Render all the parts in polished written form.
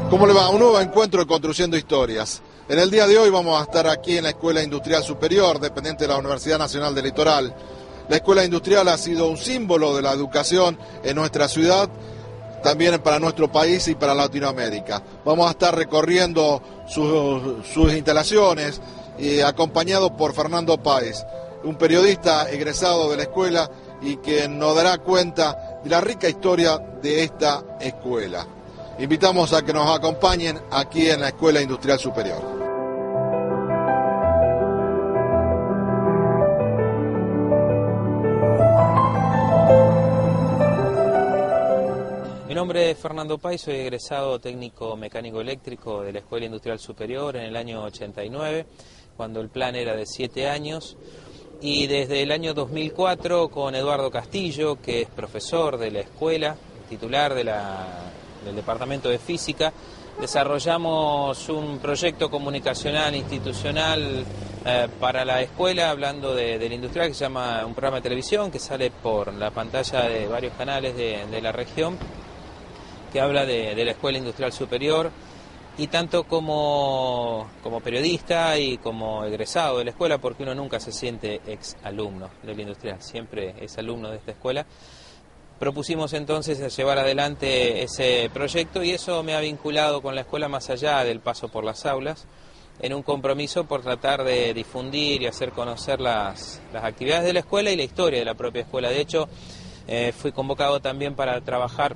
¿Cómo le va? Un nuevo encuentro de Construyendo Historias. En el día de hoy vamos a estar aquí en la Escuela Industrial Superior, dependiente de la Universidad Nacional del Litoral. La Escuela Industrial ha sido un símbolo de la educación en nuestra ciudad, también para nuestro país y para Latinoamérica. Vamos a estar recorriendo sus instalaciones y acompañado por Fernando Páez, un periodista egresado de la escuela y que nos dará cuenta de la rica historia de esta escuela. Invitamos a que nos acompañen aquí en la Escuela Industrial Superior. Mi nombre es Fernando Páez, soy egresado técnico mecánico eléctrico de la Escuela Industrial Superior en el año 89, cuando el plan era de 7 años. Y desde el año 2004 con Eduardo Castillo, que es profesor de la escuela, titular del Departamento de Física, desarrollamos un proyecto comunicacional institucional para la escuela, hablando del industrial, que se llama un programa de televisión que sale por la pantalla de varios canales de la región, que habla de la Escuela Industrial Superior. Y tanto como periodista y como egresado de la escuela, porque uno nunca se siente ex alumno del industrial, siempre es alumno de esta escuela, propusimos entonces llevar adelante ese proyecto, y eso me ha vinculado con la escuela más allá del paso por las aulas, en un compromiso por tratar de difundir y hacer conocer las actividades de la escuela y la historia de la propia escuela. De hecho, fui convocado también para trabajar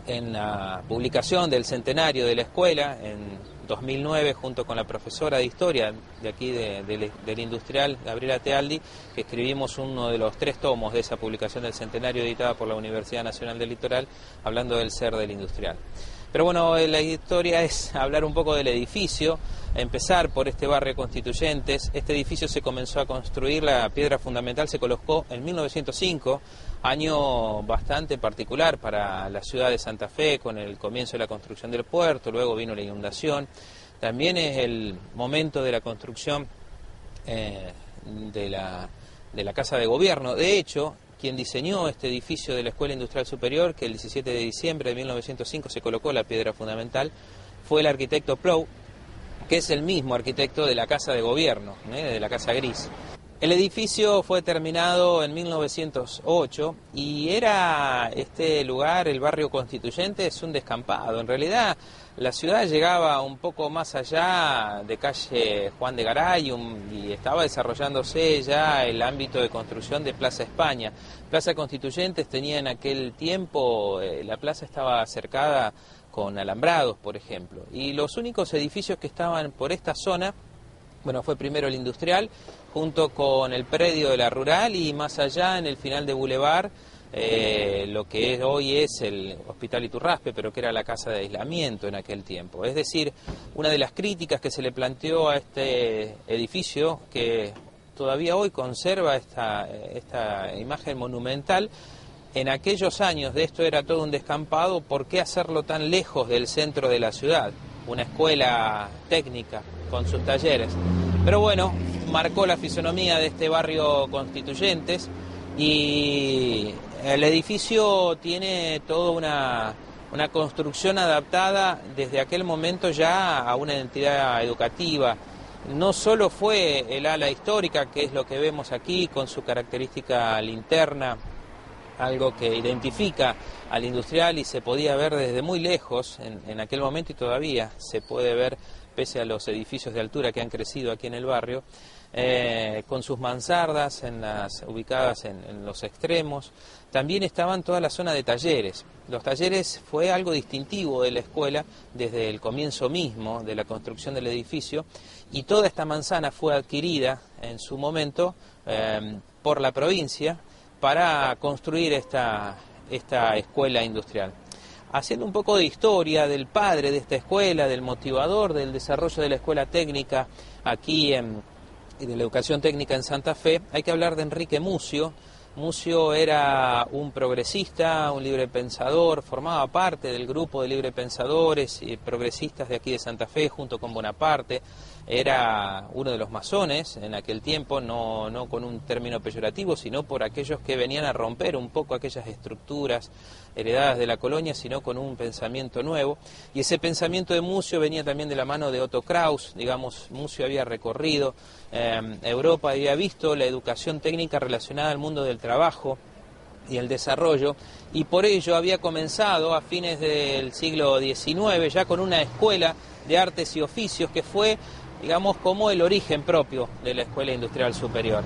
en la publicación del centenario de la escuela en 2009, junto con la profesora de historia de aquí del industrial, Gabriela Tealdi, que escribimos uno de los 3 tomos de esa publicación del centenario editada por la Universidad Nacional del Litoral, hablando del ser del industrial. Pero bueno, la historia es hablar un poco del edificio, empezar por este barrio Constituyentes. Este edificio se comenzó a construir, la piedra fundamental se colocó en 1905, año bastante particular para la ciudad de Santa Fe, con el comienzo de la construcción del puerto, luego vino la inundación. También es el momento de la construcción de la Casa de Gobierno. De hecho, quien diseñó este edificio de la Escuela Industrial Superior, que el 17 de diciembre de 1905 se colocó la piedra fundamental, fue el arquitecto Plou, que es el mismo arquitecto de la Casa de Gobierno, de la Casa Gris. El edificio fue terminado en 1908 y era este lugar, el barrio Constituyente, es un descampado. En realidad la ciudad llegaba un poco más allá de calle Juan de Garay y estaba desarrollándose ya el ámbito de construcción de Plaza España. Plaza Constituyentes tenía en aquel tiempo, la plaza estaba cercada con alambrados, por ejemplo, y los únicos edificios que estaban por esta zona, bueno, fue primero el industrial, junto con el predio de la rural, y más allá en el final de Boulevard, lo que hoy es el Hospital Iturraspe, pero que era la casa de aislamiento en aquel tiempo. Es decir, una de las críticas que se le planteó a este edificio, que todavía hoy conserva esta imagen monumental, en aquellos años de esto era todo un descampado, ¿por qué hacerlo tan lejos del centro de la ciudad? Una escuela técnica con sus talleres. Pero bueno, marcó la fisonomía de este barrio Constituyentes, y el edificio tiene toda una construcción adaptada desde aquel momento ya a una entidad educativa. No solo fue el ala histórica, que es lo que vemos aquí con su característica linterna, algo que identifica al industrial y se podía ver desde muy lejos en aquel momento, y todavía se puede ver pese a los edificios de altura que han crecido aquí en el barrio, con sus mansardas ubicadas en los extremos. También estaban toda la zona de talleres. Los talleres fue algo distintivo de la escuela desde el comienzo mismo de la construcción del edificio, y toda esta manzana fue adquirida en su momento por la provincia para construir esta escuela industrial. Haciendo un poco de historia del padre de esta escuela, del motivador del desarrollo de la escuela técnica aquí y de la educación técnica en Santa Fe, hay que hablar de Enrique Mucio. Mucio era un progresista, un librepensador, formaba parte del grupo de librepensadores y progresistas de aquí de Santa Fe, junto con Bonaparte. era uno de los masones en aquel tiempo, no con un término peyorativo, sino por aquellos que venían a romper un poco aquellas estructuras heredadas de la colonia, sino con un pensamiento nuevo. Y ese pensamiento de Mucio venía también de la mano de Otto Kraus. Digamos, Mucio había recorrido Europa, había visto la educación técnica relacionada al mundo del trabajo y el desarrollo, y por ello había comenzado a fines del siglo XIX ya con una escuela de artes y oficios que fue, digamos, como el origen propio de la Escuela Industrial Superior.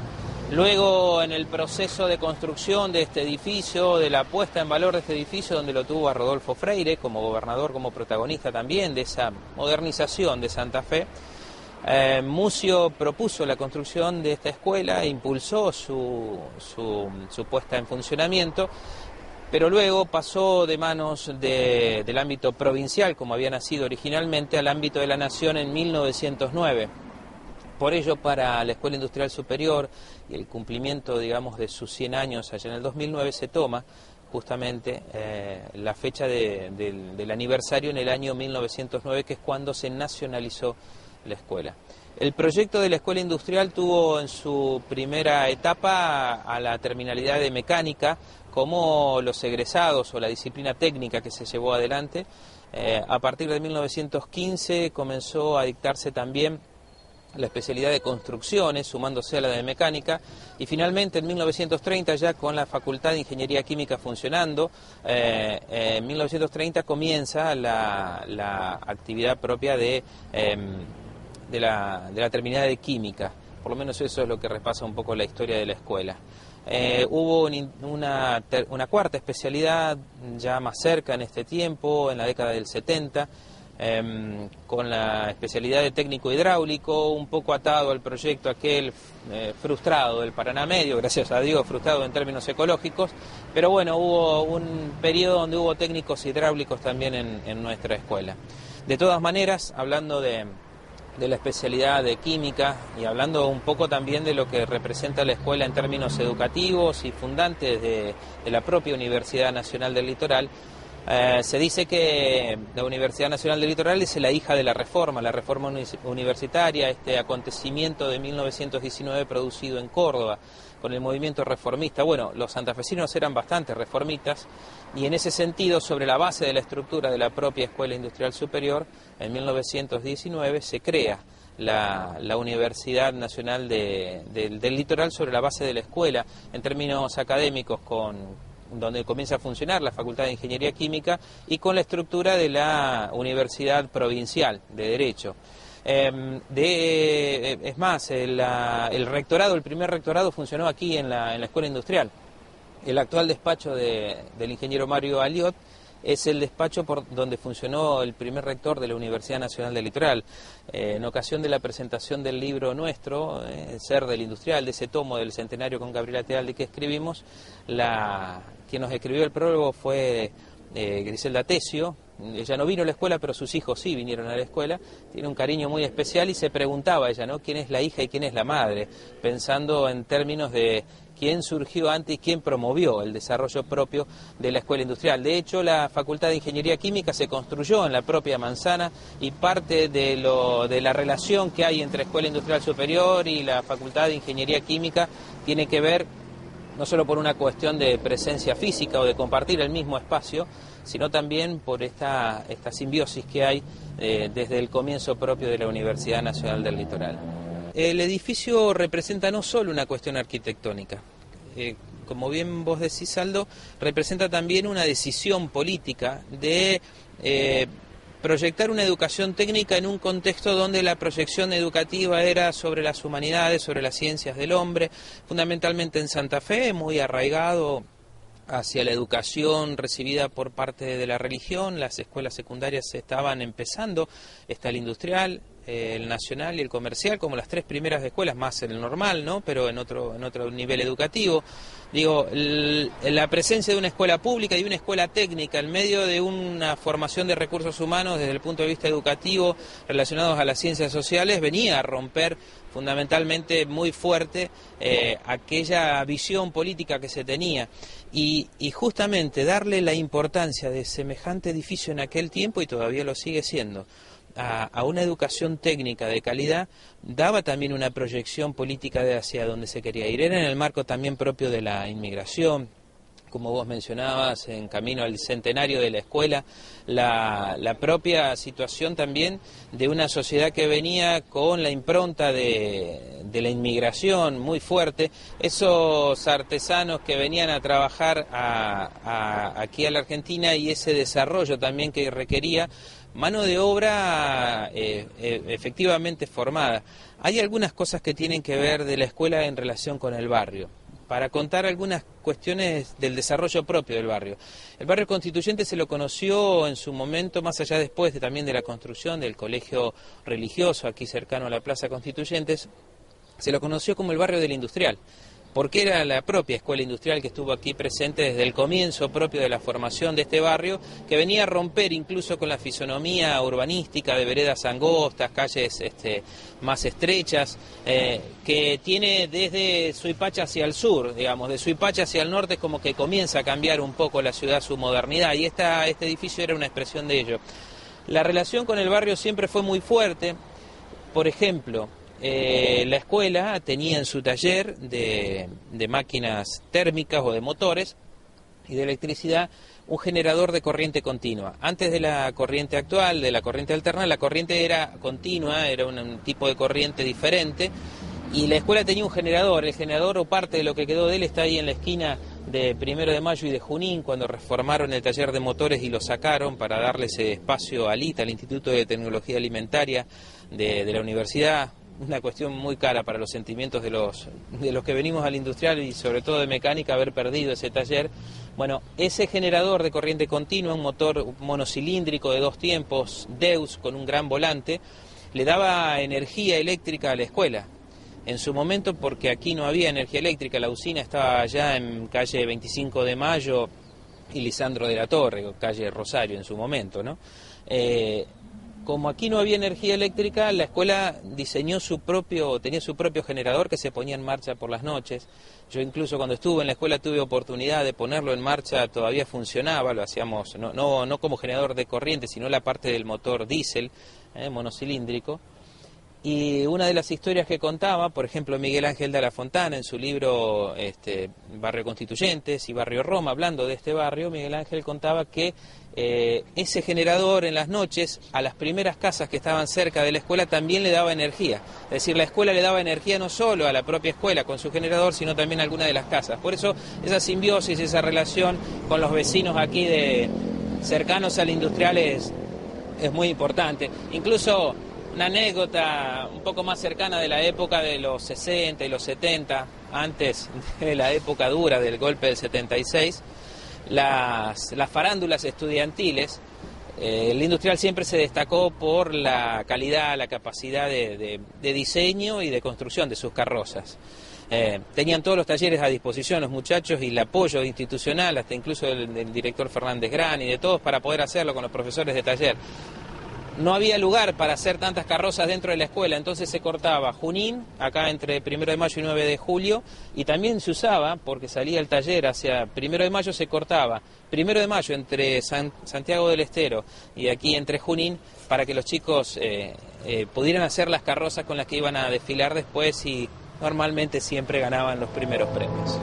Luego, en el proceso de construcción de este edificio, de la puesta en valor de este edificio, donde lo tuvo a Rodolfo Freire como gobernador, como protagonista también de esa modernización de Santa Fe, Mucio propuso la construcción de esta escuela, impulsó su puesta en funcionamiento, pero luego pasó de manos del ámbito provincial, como había nacido originalmente, al ámbito de la nación en 1909. Por ello, para la Escuela Industrial Superior y el cumplimiento, digamos, de sus 100 años allá en el 2009, se toma justamente la fecha del aniversario en el año 1909, que es cuando se nacionalizó la escuela. El proyecto de la Escuela Industrial tuvo en su primera etapa a la terminalidad de mecánica como los egresados o la disciplina técnica que se llevó adelante. A partir de 1915 comenzó a dictarse también la especialidad de construcciones, sumándose a la de mecánica, y finalmente en 1930, ya con la Facultad de Ingeniería Química funcionando, en 1930 comienza la actividad propia de la terminalidad de química. Por lo menos eso es lo que repasa un poco la historia de la escuela. Hubo una cuarta especialidad ya más cerca en este tiempo, en la década del 70, con la especialidad de técnico hidráulico, un poco atado al proyecto aquel frustrado del Paraná Medio, gracias a Dios, frustrado en términos ecológicos, pero bueno, hubo un periodo donde hubo técnicos hidráulicos también en nuestra escuela. De todas maneras, hablando de la especialidad de química y hablando un poco también de lo que representa la escuela en términos educativos y fundantes de la propia Universidad Nacional del Litoral, se dice que la Universidad Nacional del Litoral es la hija de la reforma universitaria, este acontecimiento de 1919 producido en Córdoba con el movimiento reformista. Bueno, los santafesinos eran bastante reformistas y en ese sentido, sobre la base de la estructura de la propia Escuela Industrial Superior, en 1919 se crea la Universidad Nacional del Litoral sobre la base de la escuela, en términos académicos, donde comienza a funcionar la Facultad de Ingeniería Química y con la estructura de la Universidad Provincial de Derecho. Es más, el rectorado, el primer rectorado funcionó aquí en la Escuela Industrial. El actual despacho del ingeniero Mario Aliot es el despacho por donde funcionó el primer rector de la Universidad Nacional del Litoral. En ocasión de la presentación del libro nuestro, El Ser del Industrial, de ese tomo del centenario con Gabriela Tealde que escribimos, quien nos escribió el prólogo fue Griselda Tesio. Ella no vino a la escuela, pero sus hijos sí vinieron a la escuela. Tiene un cariño muy especial y se preguntaba ella, ¿no?, quién es la hija y quién es la madre, pensando en términos de quién surgió antes y quién promovió el desarrollo propio de la escuela industrial. De hecho, la Facultad de Ingeniería Química se construyó en la propia manzana y parte de la relación que hay entre Escuela Industrial Superior y la Facultad de Ingeniería Química tiene que ver no solo por una cuestión de presencia física o de compartir el mismo espacio, sino también por esta simbiosis que hay desde el comienzo propio de la Universidad Nacional del Litoral. El edificio representa no solo una cuestión arquitectónica, como bien vos decís, Aldo, representa también una decisión política de proyectar una educación técnica en un contexto donde la proyección educativa era sobre las humanidades, sobre las ciencias del hombre, fundamentalmente en Santa Fe, muy arraigado hacia la educación recibida por parte de la religión. Las escuelas secundarias estaban empezando, está el industrial, el nacional y el comercial como las tres primeras escuelas, más en el normal, ¿no?, pero en otro nivel educativo. Digo, la presencia de una escuela pública y una escuela técnica en medio de una formación de recursos humanos desde el punto de vista educativo relacionados a las ciencias sociales venía a romper fundamentalmente muy fuerte aquella visión política que se tenía y justamente darle la importancia de semejante edificio en aquel tiempo, y todavía lo sigue siendo, a una educación técnica de calidad, daba también una proyección política de hacia donde se quería ir. Era en el marco también propio de la inmigración, como vos mencionabas, en camino al centenario de la escuela, la propia situación también de una sociedad que venía con la impronta de la inmigración muy fuerte, esos artesanos que venían a trabajar aquí a la Argentina y ese desarrollo también que requería mano de obra efectivamente formada. Hay algunas cosas que tienen que ver de la escuela en relación con el barrio, para contar algunas cuestiones del desarrollo propio del barrio. El barrio Constituyente se lo conoció en su momento, más allá después también de la construcción del colegio religioso aquí cercano a la Plaza Constituyentes, se lo conoció como el barrio del Industrial, porque era la propia escuela industrial que estuvo aquí presente desde el comienzo propio de la formación de este barrio, que venía a romper incluso con la fisonomía urbanística de veredas angostas, calles más estrechas, que tiene desde Suipacha hacia el sur, digamos, de Suipacha hacia el norte es como que comienza a cambiar un poco la ciudad, su modernidad, y este edificio era una expresión de ello. La relación con el barrio siempre fue muy fuerte. Por ejemplo, la escuela tenía en su taller de máquinas térmicas o de motores y de electricidad un generador de corriente continua. Antes de la corriente actual, de la corriente alterna, la corriente era continua, era un tipo de corriente diferente, y la escuela tenía un generador. El generador, o parte de lo que quedó de él, está ahí en la esquina de 1 de Mayo y de Junín, cuando reformaron el taller de motores y lo sacaron para darle ese espacio al ITA, al Instituto de Tecnología Alimentaria de la universidad. Una cuestión muy cara para los sentimientos de los que venimos al industrial y sobre todo de mecánica, haber perdido ese taller. Bueno, ese generador de corriente continua, un motor monocilíndrico de 2 tiempos, Deus, con un gran volante, le daba energía eléctrica a la escuela. En su momento, porque aquí no había energía eléctrica, la usina estaba allá en calle 25 de Mayo y Lisandro de la Torre, calle Rosario en su momento, ¿no? Como aquí no había energía eléctrica, la escuela diseñó tenía su propio generador que se ponía en marcha por las noches. Yo incluso cuando estuve en la escuela tuve oportunidad de ponerlo en marcha, todavía funcionaba, lo hacíamos no como generador de corriente, sino la parte del motor diésel, monocilíndrico. Y una de las historias que contaba, por ejemplo, Miguel Ángel de la Fontana, en su libro Barrio Constituyentes y Barrio Roma, hablando de este barrio, Miguel Ángel contaba que ese generador en las noches, a las primeras casas que estaban cerca de la escuela, también le daba energía. Es decir, la escuela le daba energía no solo a la propia escuela con su generador, sino también a alguna de las casas. Por eso esa simbiosis, esa relación con los vecinos aquí cercanos al industrial es muy importante. Incluso una anécdota un poco más cercana de la época de los 60 y los 70, antes de la época dura del golpe del 76, las farándulas estudiantiles, el industrial siempre se destacó por la calidad, la capacidad de diseño y de construcción de sus carrozas. Tenían todos los talleres a disposición los muchachos y el apoyo institucional, hasta incluso del director Fernández Gran y de todos, para poder hacerlo con los profesores de taller. No había lugar para hacer tantas carrozas dentro de la escuela, entonces se cortaba Junín, acá entre 1 de Mayo y 9 de Julio, y también se usaba, porque salía el taller hacia 1 de Mayo, se cortaba 1 de Mayo entre Santiago del Estero y aquí entre Junín, para que los chicos pudieran hacer las carrozas con las que iban a desfilar después, y normalmente siempre ganaban los primeros premios.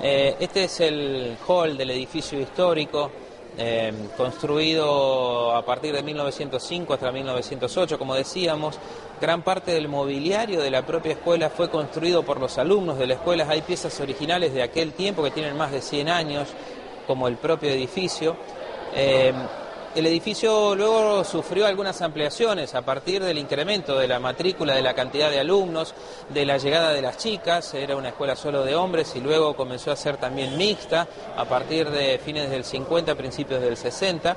Este es el hall del edificio histórico, construido a partir de 1905 hasta 1908, como decíamos. Gran parte del mobiliario de la propia escuela fue construido por los alumnos de la escuela. Hay piezas originales de aquel tiempo que tienen más de 100 años, como el propio edificio. El edificio luego sufrió algunas ampliaciones a partir del incremento de la matrícula, de la cantidad de alumnos, de la llegada de las chicas. Era una escuela solo de hombres y luego comenzó a ser también mixta a partir de fines del 50, principios del 60.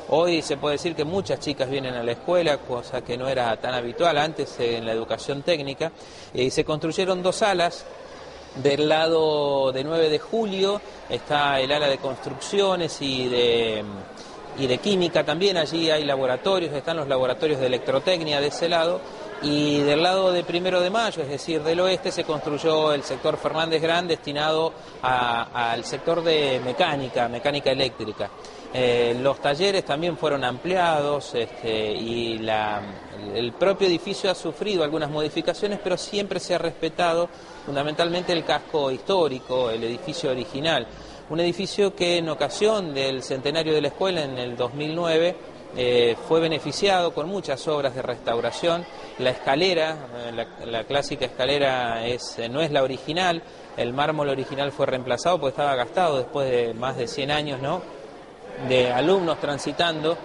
Hoy se puede decir que muchas chicas vienen a la escuela, cosa que no era tan habitual antes en la educación técnica. Y se construyeron 2 salas. Del lado de 9 de Julio está el ala de construcciones y de química también. Allí hay laboratorios, están los laboratorios de electrotecnia de ese lado, Y del lado de 1 de Mayo, es decir, del oeste, se construyó el sector Fernández Gran destinado al sector de mecánica eléctrica. Los talleres también fueron ampliados y el propio edificio ha sufrido algunas modificaciones, pero siempre se ha respetado fundamentalmente el casco histórico, el edificio original. Un edificio que en ocasión del centenario de la escuela, en el 2009, fue beneficiado con muchas obras de restauración. La escalera, la clásica escalera no es la original, el mármol original fue reemplazado porque estaba gastado después de más de 100 años, ¿no?, de alumnos transitando.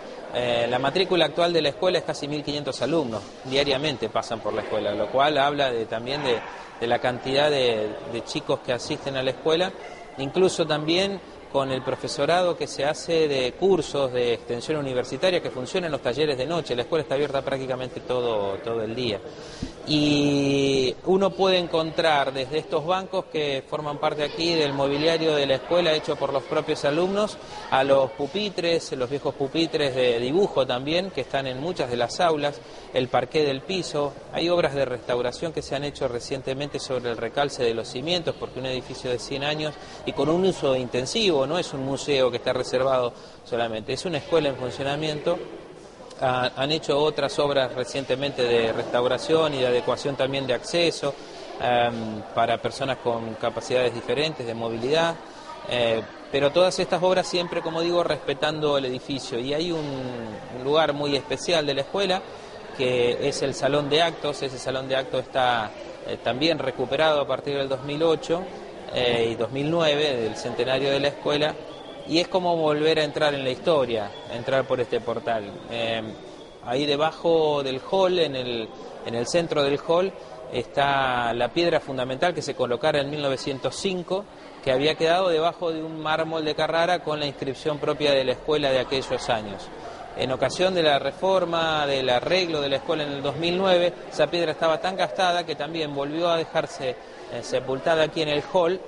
La matrícula actual de la escuela es casi 1.500 alumnos, diariamente pasan por la escuela, lo cual habla también de la cantidad de chicos que asisten a la escuela, incluso también con el profesorado que se hace de cursos de extensión universitaria que funcionan en los talleres de noche. La escuela está abierta prácticamente todo el día. Y uno puede encontrar desde estos bancos que forman parte aquí del mobiliario de la escuela hecho por los propios alumnos, a los pupitres, los viejos pupitres de dibujo también, que están en muchas de las aulas, el parqué del piso. Hay obras de restauración que se han hecho recientemente sobre el recalce de los cimientos, porque un edificio de 100 años y con un uso intensivo, no es un museo que está reservado solamente, es una escuela en funcionamiento. Han hecho otras obras recientemente de restauración y de adecuación también de acceso para personas con capacidades diferentes de movilidad, pero todas estas obras siempre, como digo, respetando el edificio. Y hay un lugar muy especial de la escuela que es el salón de actos. Ese salón de actos está también recuperado a partir del 2008 y 2009, del centenario de la escuela. Y es como volver a entrar en la historia, entrar por este portal. Ahí debajo del hall, en el centro del hall, está la piedra fundamental que se colocara en 1905, que había quedado debajo de un mármol de Carrara con la inscripción propia de la escuela de aquellos años. En ocasión de la reforma, del arreglo de la escuela en el 2009, esa piedra estaba tan gastada que también volvió a dejarse sepultada aquí en el hall,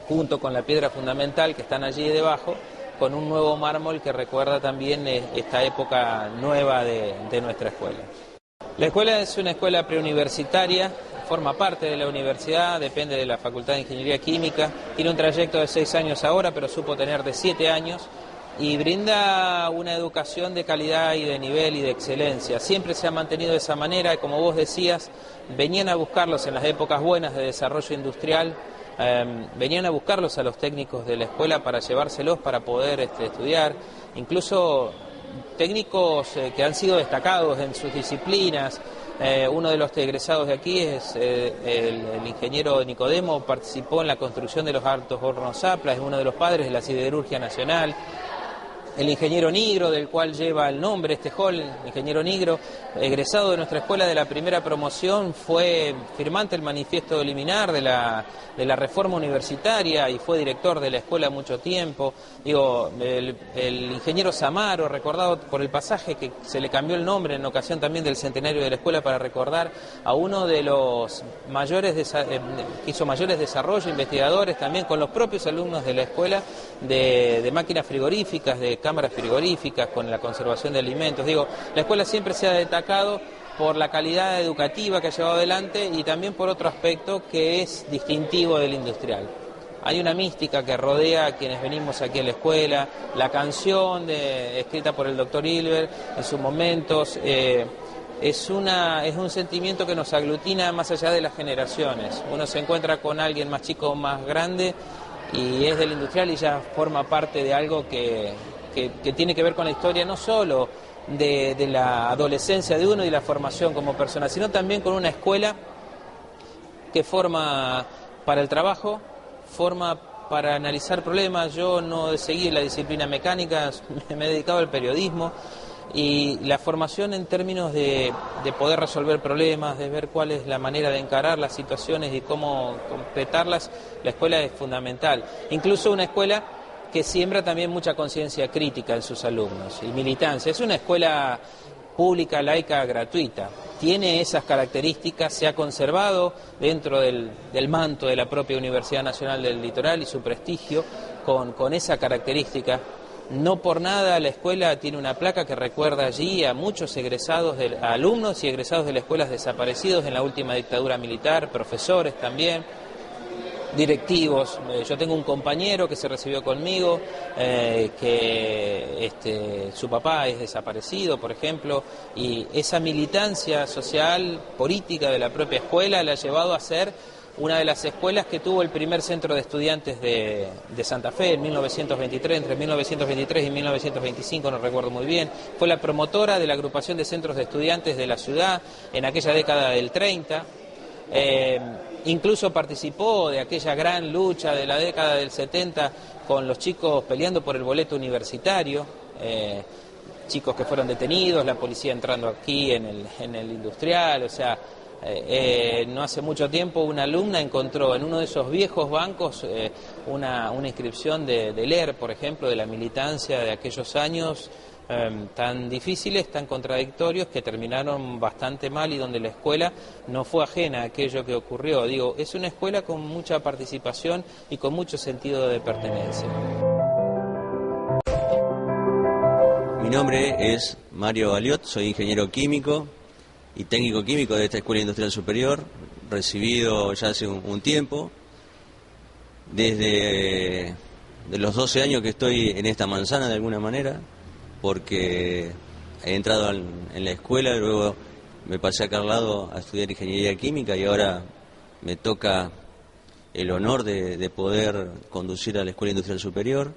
junto con la piedra fundamental que están allí debajo, con un nuevo mármol que recuerda también esta época nueva de nuestra escuela. La escuela es una escuela preuniversitaria, forma parte de la universidad, depende de la Facultad de Ingeniería Química, tiene un trayecto de 6 años ahora, pero supo tener de 7 años, y brinda una educación de calidad y de nivel y de excelencia. Siempre se ha mantenido de esa manera, y como vos decías, venían a buscarlos en las épocas buenas de desarrollo industrial. Venían a buscarlos a los técnicos de la escuela para llevárselos para poder estudiar, incluso técnicos que han sido destacados en sus disciplinas. Uno de los egresados de aquí es el ingeniero Nicodemo, participó en la construcción de los altos hornos Zapla, es uno de los padres de la siderurgia nacional. El ingeniero Nigro, del cual lleva el nombre este hall, el ingeniero Nigro, egresado de nuestra escuela de la primera promoción, fue firmante del manifiesto liminar de la reforma universitaria y fue director de la escuela mucho tiempo. El ingeniero Samaro, recordado por el pasaje que se le cambió el nombre en ocasión también del centenario de la escuela para recordar a uno de los mayores que hizo mayores desarrollos, investigadores también con los propios alumnos de la escuela de máquinas frigoríficas, de cámaras frigoríficas, con la conservación de alimentos. La escuela siempre se ha destacado por la calidad educativa que ha llevado adelante y también por otro aspecto que es distintivo del industrial. Hay una mística que rodea a quienes venimos aquí a la escuela, la canción escrita por el doctor Hilbert en sus momentos, es un sentimiento que nos aglutina más allá de las generaciones. Uno se encuentra con alguien más chico o más grande y es del industrial y ya forma parte de algo que tiene que ver con la historia no solo de la adolescencia de uno y la formación como persona, sino también con una escuela que forma para el trabajo, forma para analizar problemas. Yo no seguí la disciplina mecánica, me he dedicado al periodismo, y la formación en términos de poder resolver problemas, de ver cuál es la manera de encarar las situaciones y cómo completarlas, la escuela es fundamental. Incluso una escuela que siembra también mucha conciencia crítica en sus alumnos y militancia. Es una escuela pública, laica, gratuita. Tiene esas características, se ha conservado dentro del manto de la propia Universidad Nacional del Litoral y su prestigio con esa característica. No por nada la escuela tiene una placa que recuerda allí a muchos a alumnos y egresados de las escuelas desaparecidos en la última dictadura militar, profesores también, directivos. Yo tengo un compañero que se recibió conmigo, su papá es desaparecido, por ejemplo, y esa militancia social, política de la propia escuela la ha llevado a ser una de las escuelas que tuvo el primer centro de estudiantes de Santa Fe en 1923, entre 1923 y 1925, no recuerdo muy bien. Fue la promotora de la agrupación de centros de estudiantes de la ciudad en aquella década del 30. Incluso participó de aquella gran lucha de la década del 70 con los chicos peleando por el boleto universitario, chicos que fueron detenidos, la policía entrando aquí en el Industrial, o sea, no hace mucho tiempo una alumna encontró en uno de esos viejos bancos una inscripción de Ler, por ejemplo, de la militancia de aquellos años tan difíciles, tan contradictorios, que terminaron bastante mal y donde la escuela no fue ajena a aquello que ocurrió. Digo, es una escuela con mucha participación y con mucho sentido de pertenencia. Mi nombre es Mario Baliot, soy ingeniero químico y técnico químico de esta Escuela Industrial Superior, recibido ya hace un tiempo. Desde de los 12 años que estoy en esta manzana de alguna manera, porque he entrado en la escuela, luego me pasé acá al lado a estudiar ingeniería química y ahora me toca el honor de poder conducir a la Escuela Industrial Superior,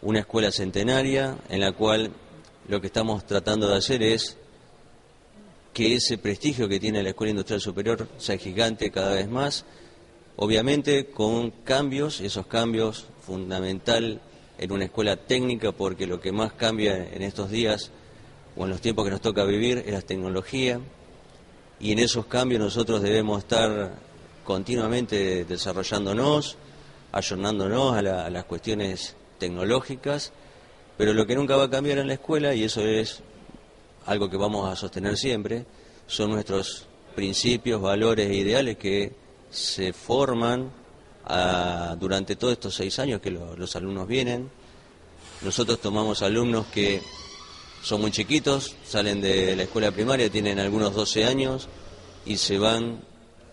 una escuela centenaria en la cual lo que estamos tratando de hacer es que ese prestigio que tiene la Escuela Industrial Superior sea gigante cada vez más, obviamente con cambios, esos cambios fundamental en una escuela técnica, porque lo que más cambia en estos días o en los tiempos que nos toca vivir es la tecnología, y en esos cambios nosotros debemos estar continuamente desarrollándonos, ayornándonos a las cuestiones tecnológicas, pero lo que nunca va a cambiar en la escuela, y eso es algo que vamos a sostener siempre, son nuestros principios, valores e ideales que se forman durante todos estos 6 años que los alumnos vienen. Nosotros tomamos alumnos que son muy chiquitos, salen de la escuela primaria, tienen algunos 12 años y se van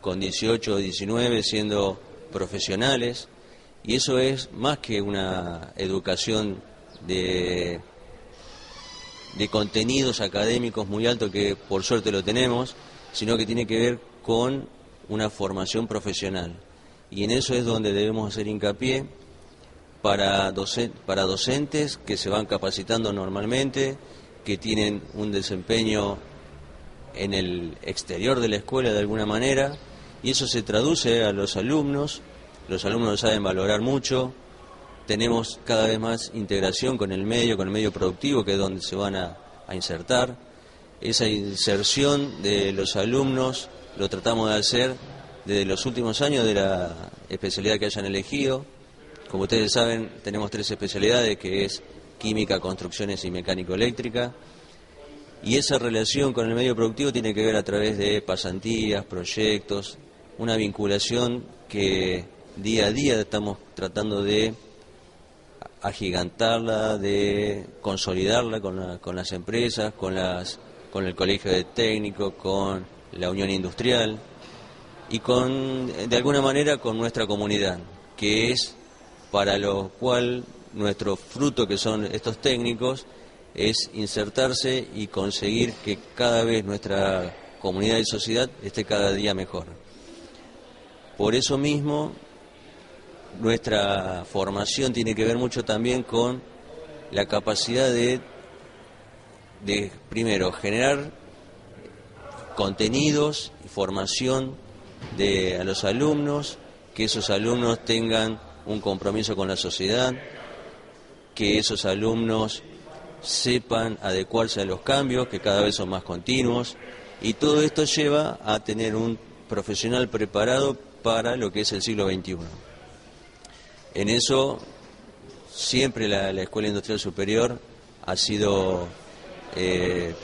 con 18 o 19 siendo profesionales, y eso es más que una educación de contenidos académicos muy alto, que por suerte lo tenemos, sino que tiene que ver con una formación profesional. Y en eso es donde debemos hacer hincapié para docentes que se van capacitando normalmente, que tienen un desempeño en el exterior de la escuela de alguna manera, y eso se traduce a los alumnos lo saben valorar mucho. Tenemos cada vez más integración con el medio productivo, que es donde se van a insertar. Esa inserción de los alumnos lo tratamos de hacer desde los últimos años de la especialidad que hayan elegido. Como ustedes saben, tenemos 3 especialidades, que es química, construcciones y mecánico-eléctrica. Y esa relación con el medio productivo tiene que ver a través de pasantías, proyectos, una vinculación que día a día estamos tratando de agigantarla, de consolidarla con las empresas, con el colegio de técnicos, con la Unión Industrial y de alguna manera con nuestra comunidad, que es para lo cual nuestro fruto, que son estos técnicos, es insertarse y conseguir que cada vez nuestra comunidad y sociedad esté cada día mejor. Por eso mismo, nuestra formación tiene que ver mucho también con la capacidad de primero, generar contenidos y formación a los alumnos, que esos alumnos tengan un compromiso con la sociedad, que esos alumnos sepan adecuarse a los cambios, que cada vez son más continuos, y todo esto lleva a tener un profesional preparado para lo que es el siglo XXI. En eso siempre la Escuela Industrial Superior ha sido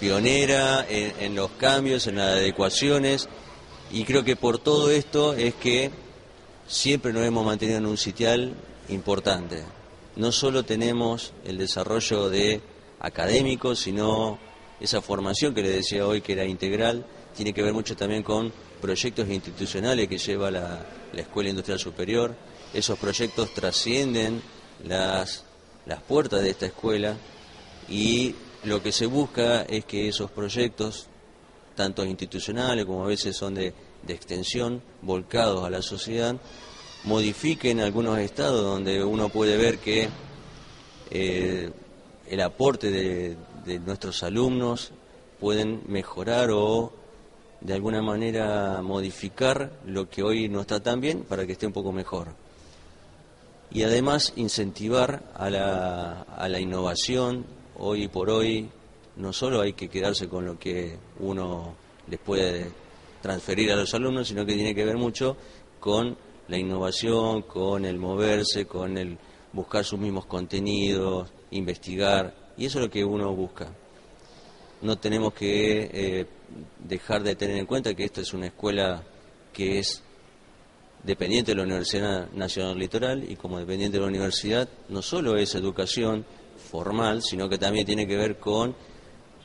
pionera en los cambios, en las adecuaciones, y creo que por todo esto es que siempre nos hemos mantenido en un sitial importante. no solo tenemos el desarrollo de académicos, sino esa formación que les decía hoy que era integral, tiene que ver mucho también con proyectos institucionales que lleva la Escuela Industrial Superior. Esos proyectos trascienden las puertas de esta escuela y lo que se busca es que esos proyectos, tanto institucionales como a veces son de extensión, volcados a la sociedad, modifiquen algunos estados donde uno puede ver que el aporte de nuestros alumnos pueden mejorar o de alguna manera modificar lo que hoy no está tan bien para que esté un poco mejor. Y además incentivar a la innovación. Hoy por hoy no solo hay que quedarse con lo que uno les puede transferir a los alumnos, sino que tiene que ver mucho con la innovación, con el moverse, con el buscar sus mismos contenidos, investigar, y eso es lo que uno busca. No tenemos que dejar de tener en cuenta que esta es una escuela que es dependiente de la Universidad Nacional del Litoral, y como dependiente de la universidad no solo es educación formal, sino que también tiene que ver con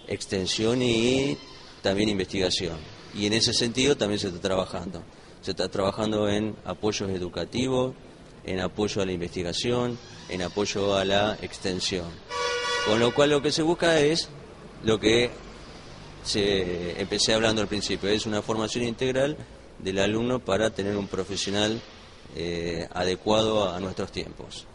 extensión y también investigación. Y en ese sentido también se está trabajando. Se está trabajando en apoyos educativos, en apoyo a la investigación, en apoyo a la extensión. Con lo cual lo que se busca es lo que empecé hablando al principio, es una formación integral del alumno para tener un profesional adecuado a nuestros tiempos.